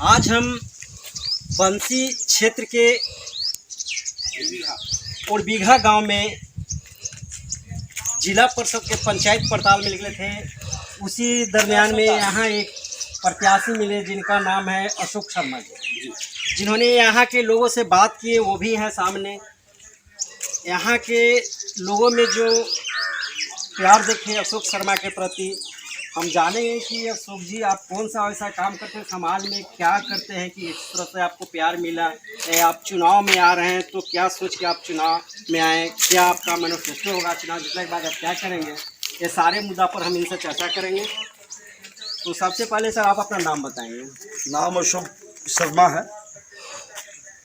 आज हम बंसी क्षेत्र के और बीघा गांव में जिला परिषद के पंचायत पड़ताल में निकले थे। उसी दरमियान में यहाँ एक प्रत्याशी मिले जिनका नाम है अशोक शर्मा जी, जिन्होंने यहाँ के लोगों से बात की, वो भी हैं सामने। यहाँ के लोगों में जो प्यार देखे अशोक शर्मा के प्रति, हम जानेंगे कि अशोक जी आप कौन सा ऐसा काम करते हैं समाज में, क्या करते हैं कि इस तरह से आपको प्यार मिला। आप चुनाव में आ रहे हैं तो क्या सोच के आप चुनाव में आए, क्या आपका मैनिफेस्टो होगा चुनाव जीतने के बाद आप क्या करेंगे, ये सारे मुद्दा पर हम इनसे चर्चा करेंगे। तो सबसे पहले सर आप अपना नाम बताएंगे। नाम अशोक शर्मा है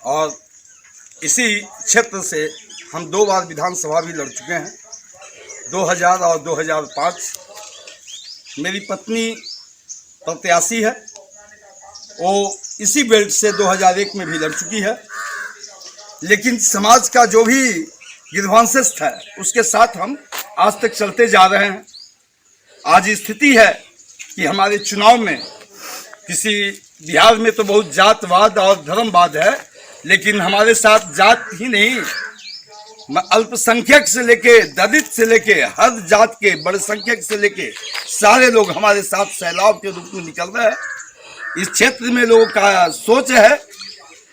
और इसी क्षेत्र से हम 2 बार विधानसभा भी लड़ चुके हैं, 2000 और 2005। मेरी पत्नी प्रत्याशी है, वो इसी बेल्ट से 2001 में भी लड़ चुकी है। लेकिन समाज का जो भी गिरवांशस था उसके साथ हम आज तक चलते जा रहे हैं। आज स्थिति है कि हमारे चुनाव में किसी बिहार में तो बहुत जातवाद और धर्मवाद है, लेकिन हमारे साथ जात ही नहीं, अल्पसंख्यक से लेके दलित से लेके हर जात के, बड़े संख्यक से लेके सारे लोग हमारे साथ सैलाब के रूप में निकल रहे हैं। इस क्षेत्र में लोगों का सोच है,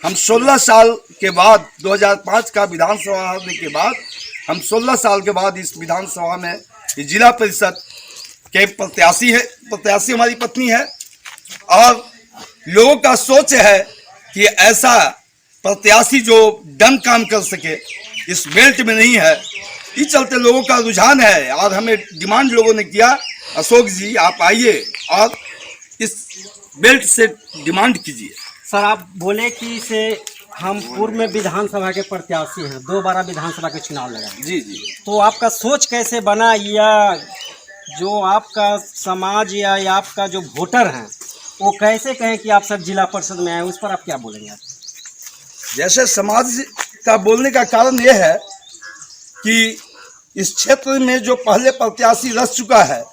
हम 16 साल के बाद 2005 का विधानसभा हारने के बाद हम 16 साल के बाद इस विधानसभा में जिला परिषद के प्रत्याशी हमारी पत्नी है। और लोगों का सोच है कि ऐसा प्रत्याशी जो डन काम कर सके इस बेल्ट में नहीं है। इस चलते लोगों का रुझान है और हमें डिमांड लोगों ने किया, अशोक जी आप आइए और इस बेल्ट से डिमांड कीजिए। सर आप बोले कि इसे हम पूर्व में विधानसभा के प्रत्याशी हैं, 2 बार विधानसभा के चुनाव लड़े। जी जी। तो आपका सोच कैसे बना, या जो आपका समाज या आपका जो वोटर हैं वो कैसे कहें कि आप सब जिला परिषद में आए, उस पर आप क्या बोलेंगे? आप जैसे समाज का बोलने का कारण यह है कि इस क्षेत्र में जो पहले प्रत्याशी रच चुका है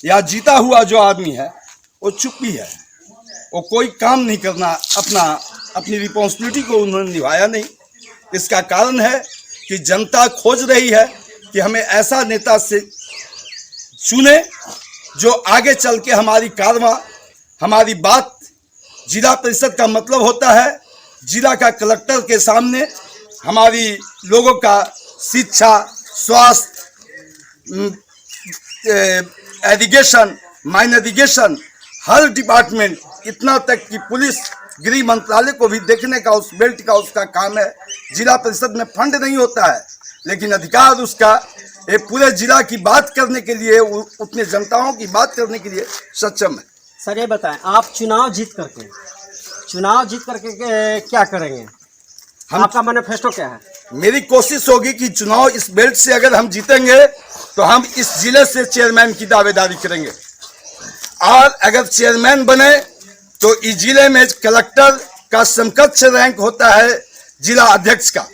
या जीता हुआ जो आदमी है वो चुप ही है, वो कोई काम नहीं करना, अपनी रिस्पॉन्सिबिलिटी को उन्होंने निभाया नहीं। इसका कारण है कि जनता खोज रही है कि हमें ऐसा नेता से चुने जो आगे चल के हमारी कारवां, हमारी बात, जिला परिषद का मतलब होता है जिला का कलेक्टर के सामने हमारी लोगों का शिक्षा, स्वास्थ्य, एजुकेशन, माइन एजुकेशन, हर डिपार्टमेंट, इतना तक कि पुलिस, गृह मंत्रालय को भी देखने का उस बेल्ट का उसका काम है। जिला परिषद में फंड नहीं होता है, लेकिन अधिकार उसका ये पूरे जिला की बात करने के लिए, उतने जनताओं की बात करने के लिए सक्षम है। सर ये बताएं, आप चुनाव जीत करके क्या करेंगे? आपका मैनिफेस्टो क्या है? मेरी कोशिश होगी कि चुनाव इस बेल्ट से अगर हम जीतेंगे तो हम इस जिले से चेयरमैन की दावेदारी करेंगे, और अगर चेयरमैन बने तो इस जिले में कलेक्टर का समकक्ष रैंक होता है जिला अध्यक्ष का।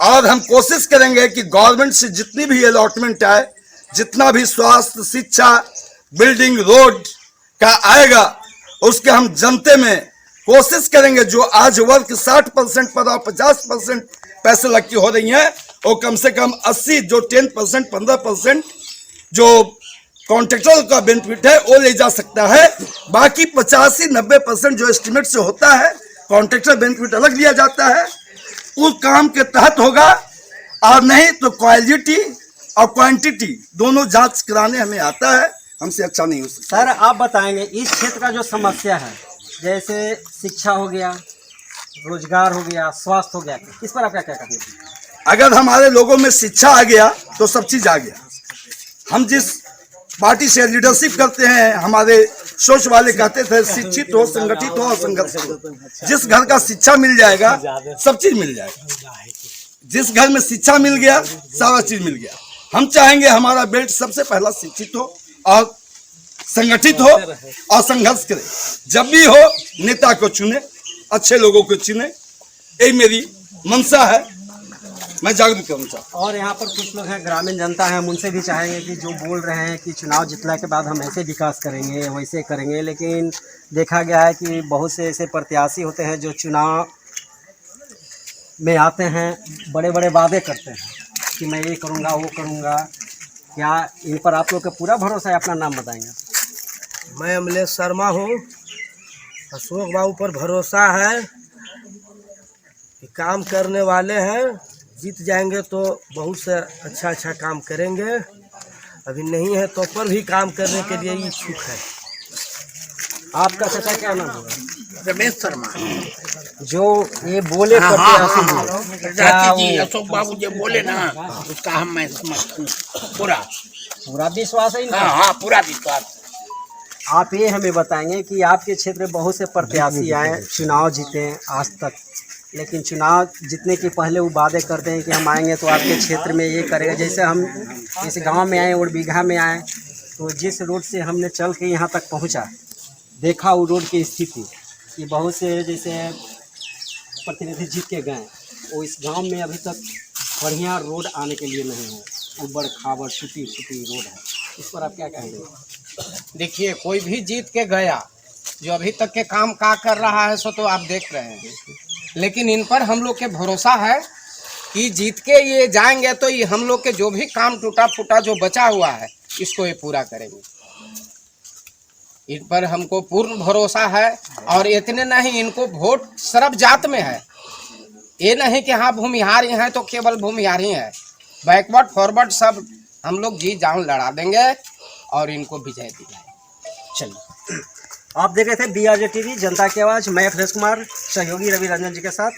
और हम कोशिश करेंगे कि गवर्नमेंट से जितनी भी अलॉटमेंट है, जितना भी स्वास्थ्य, शिक्षा, बिल्डिंग, रोड का आएगा, उसके हम जनते में कोशिश करेंगे। जो आज वर्ग 60% पर और 50% पैसे लग की हो रही हैं, वो कम से कम 80, जो 10%, 15% जो कॉन्ट्रेक्टर का बेनिफिट है वो ले जा सकता है। बाकी 85-90% जो एस्टिमेट से होता है, कॉन्ट्रेक्टर बेनिफिट अलग लिया जाता है, उस काम के तहत होगा। और नहीं तो क्वालिटी और क्वांटिटी दोनों जांच कराने हमें आता है, हमसे अच्छा नहीं हो सकता। सर आप बताएंगे इस क्षेत्र का जो समस्या है, जैसे शिक्षा हो गया, रोजगार हो गया, स्वास्थ्य हो गया, इस पर आप क्या कहेंगे? अगर हमारे लोगों में शिक्षा आ गया तो सब चीज आ गया। हम जिस पार्टी से लीडरशिप करते हैं, हमारे सोच वाले कहते थे शिक्षित हो, संगठित हो और संघर्ष हो। जिस घर का शिक्षा मिल जाएगा सब चीज मिल जाएगा। जिस घर में शिक्षा मिल गया सारा चीज मिल गया। हम चाहेंगे हमारा बेल्ट सबसे पहला शिक्षित हो और संगठित हो और संघर्ष करे। जब भी हो नेता को चुने, अच्छे लोगों को चुने, यही मेरी मंशा है। मैं जागरूक करूँ चाहता और यहाँ पर कुछ लोग हैं, ग्रामीण जनता है, हम उनसे भी चाहेंगे कि जो बोल रहे हैं कि चुनाव जितने के बाद हम ऐसे विकास करेंगे वैसे करेंगे, लेकिन देखा गया है कि बहुत से ऐसे प्रत्याशी होते हैं जो चुनाव में आते हैं, बड़े बड़े वादे करते हैं कि मैं ये करूँगा वो करूँगा। क्या इन पर आप लोग का पूरा भरोसा है? अपना नाम बताएंगे। मैं अमलेश शर्मा हूँ। अशोक बाबू पर भरोसा है कि काम करने वाले हैं, जीत जाएंगे तो बहुत से अच्छा अच्छा काम करेंगे। अभी नहीं है तो पर भी काम करने के लिए इच्छुक है। आपका चाचा क्या नाम होगा? रमेश शर्मा। जो ये बोले प्रत्याशी हैं, क्या चाची जी वो अशोक बाबू जो बोले ना उसका हम मैं समझती हूँ पूरा। पूरा विश्वास है इनका? हाँ पूरा विश्वास। आप ये हमें बताएंगे कि आपके क्षेत्र में बहुत से प्रत्याशी आए, चुनाव जीते हैं आज तक, लेकिन चुनाव जीतने के पहले वो वादे करते हैं कि हम आएंगे तो आपके क्षेत्र में ये करेगा। जैसे हम इस गांव में आए और बीघा में आए, तो जिस रोड से हमने चल के यहाँ तक पहुँचा, देखा वो रोड की स्थिति कि बहुत से जैसे प्रतिनिधि जीत के गए, वो इस गांव में अभी तक बढ़िया रोड आने के लिए नहीं है, उबड़ खाबड़ टूटी फूटी रोड है। इस पर आप क्या कहेंगे? देखिए कोई भी जीत के गया, जो अभी तक के काम का कर रहा है सो तो आप देख रहे हैं, लेकिन इन पर हम लोग के भरोसा है कि जीत के ये जाएंगे तो ये हम लोग के जो भी काम टूटा फूटा जो बचा हुआ है इसको ये पूरा करेंगे। इन पर हमको पूर्ण भरोसा है। और इतने नहीं, इनको वोट सर्व जात में है। ये नहीं कि हाँ भूमिहार ही हैं तो केवल भूमिहार ही हैं, बैकवर्ड फॉरवर्ड सब हम लोग जी जान लड़ा देंगे और इनको विजय दिलाएंगे। चलिए, आप देख रहे थे BRJ TV जनता की आवाज़। मैं फरेश कुमार सहयोगी रवि रंजन जी के साथ।